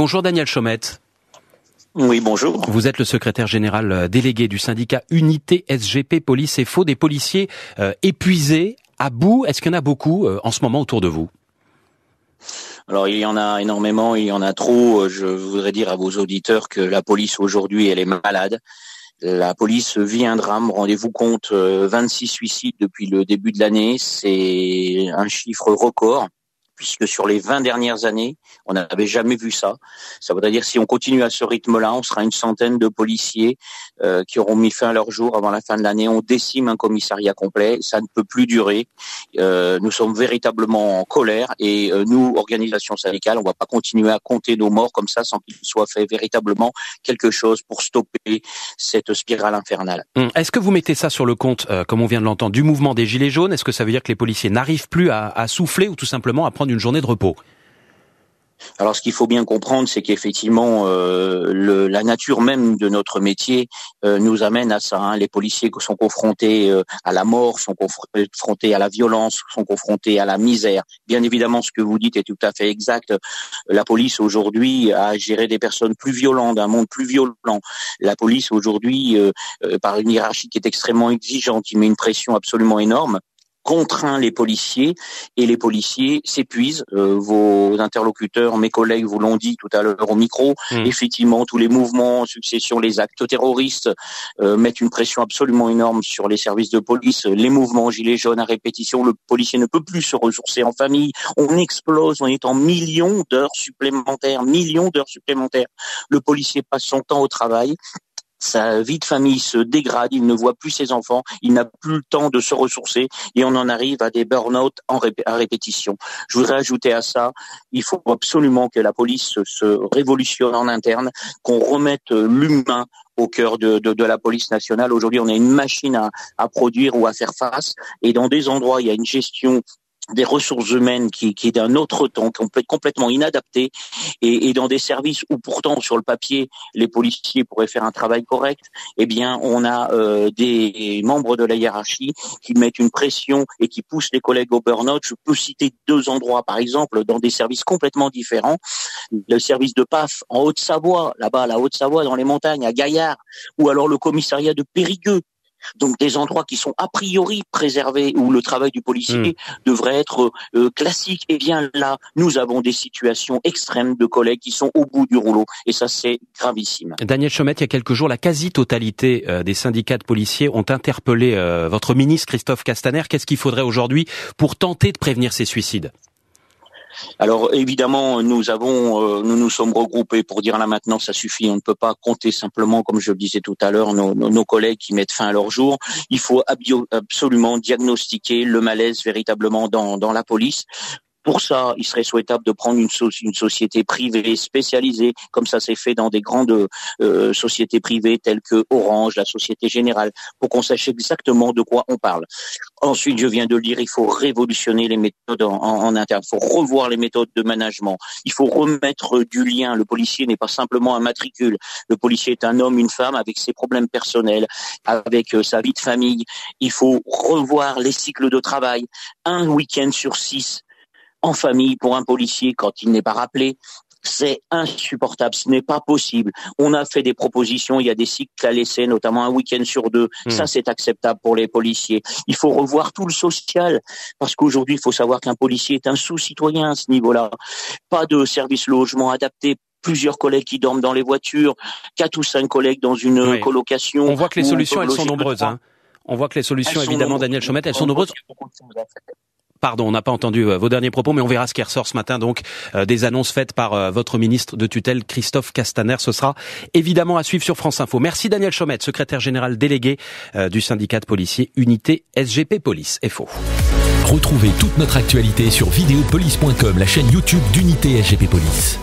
Bonjour Daniel Chaumette. Oui, bonjour. Vous êtes le secrétaire général délégué du syndicat Unité SGP Police FO, des policiers épuisés, à bout. Est-ce qu'il y en a beaucoup en ce moment autour de vous ? Alors il y en a énormément, il y en a trop. Je voudrais dire à vos auditeurs que la police aujourd'hui, elle est malade. La police vit un drame. Rendez-vous compte, 26 suicides depuis le début de l'année. C'est un chiffre record, puisque sur les 20 dernières années, on n'avait jamais vu ça. Ça voudrait dire, si on continue à ce rythme-là, on sera une centaine de policiers qui auront mis fin à leur jour avant la fin de l'année. On décime un commissariat complet. Ça ne peut plus durer. Nous sommes véritablement en colère et nous, organisation syndicale, on ne va pas continuer à compter nos morts comme ça sans qu'il soit fait véritablement quelque chose pour stopper cette spirale infernale. Est-ce que vous mettez ça sur le compte, comme on vient de l'entendre, du mouvement des Gilets jaunes ? Est-ce que ça veut dire que les policiers n'arrivent plus à souffler ou tout simplement à prendre une journée de repos ? Alors, ce qu'il faut bien comprendre, c'est qu'effectivement, la nature même de notre métier nous amène à ça. Les policiers sont confrontés à la mort, sont confrontés à la violence, sont confrontés à la misère. Bien évidemment, ce que vous dites est tout à fait exact. La police aujourd'hui a géré des personnes plus violentes, un monde plus violent. La police aujourd'hui, par une hiérarchie qui est extrêmement exigeante, qui met une pression absolument énorme, contraint les policiers et les policiers s'épuisent. Vos interlocuteurs, mes collègues vous l'ont dit tout à l'heure au micro. Effectivement, tous les mouvements en succession, les actes terroristes mettent une pression absolument énorme sur les services de police. Les mouvements gilets jaunes à répétition, le policier ne peut plus se ressourcer en famille. On explose, on est en millions d'heures supplémentaires. Le policier passe son temps au travail. Sa vie de famille se dégrade, il ne voit plus ses enfants, il n'a plus le temps de se ressourcer et on en arrive à des burn-out à répétition. Je voudrais ajouter à ça, il faut absolument que la police se révolutionne en interne, qu'on remette l'humain au cœur de la police nationale. Aujourd'hui, on a une machine à produire ou à faire face et dans des endroits, il y a une gestion des ressources humaines qui est d'un autre temps, complètement inadapté, et dans des services où pourtant sur le papier les policiers pourraient faire un travail correct, eh bien on a des membres de la hiérarchie qui mettent une pression et qui poussent les collègues au burn-out. Je peux citer 2 endroits par exemple dans des services complètement différents. Le service de PAF en Haute-Savoie, là-bas la Haute-Savoie dans les montagnes à Gaillard, ou alors le commissariat de Périgueux. Donc des endroits qui sont a priori préservés où le travail du policier devrait être classique. Et bien là, nous avons des situations extrêmes de collègues qui sont au bout du rouleau. Et ça, c'est gravissime. Daniel Chaumette, il y a quelques jours, la quasi-totalité des syndicats de policiers ont interpellé votre ministre Christophe Castaner. Qu'est-ce qu'il faudrait aujourd'hui pour tenter de prévenir ces suicides ? Alors évidemment, nous nous sommes regroupés pour dire là maintenant ça suffit, on ne peut pas compter simplement, comme je le disais tout à l'heure, nos collègues qui mettent fin à leur jour. Il faut absolument diagnostiquer le malaise véritablement dans la police. Pour ça, il serait souhaitable de prendre une société privée spécialisée, comme ça s'est fait dans des grandes sociétés privées telles que Orange, la Société Générale, pour qu'on sache exactement de quoi on parle. Ensuite, je viens de le dire, il faut révolutionner les méthodes en interne. Il faut revoir les méthodes de management. Il faut remettre du lien. Le policier n'est pas simplement un matricule. Le policier est un homme, une femme avec ses problèmes personnels, avec sa vie de famille. Il faut revoir les cycles de travail. Un week-end sur 6 en famille pour un policier quand il n'est pas rappelé, c'est insupportable, ce n'est pas possible. On a fait des propositions, il y a des cycles à laisser, notamment un week-end sur 2. Ça, c'est acceptable pour les policiers. Il faut revoir tout le social, parce qu'aujourd'hui, il faut savoir qu'un policier est un sous-citoyen à ce niveau-là. Pas de service logement adapté. Plusieurs collègues qui dorment dans les voitures, 4 ou 5 collègues dans une colocation. On voit que les solutions, elles sont nombreuses. On voit que les solutions, évidemment, Daniel Chaumette, elles sont nombreuses. Pardon, on n'a pas entendu vos derniers propos, mais on verra ce qui ressort ce matin, donc des annonces faites par votre ministre de tutelle, Christophe Castaner. Ce sera évidemment à suivre sur France Info. Merci Daniel Chaumette, secrétaire général délégué du syndicat de policiers Unité SGP Police FO. Retrouvez toute notre actualité sur videopolice.com, la chaîne YouTube d'Unité SGP Police.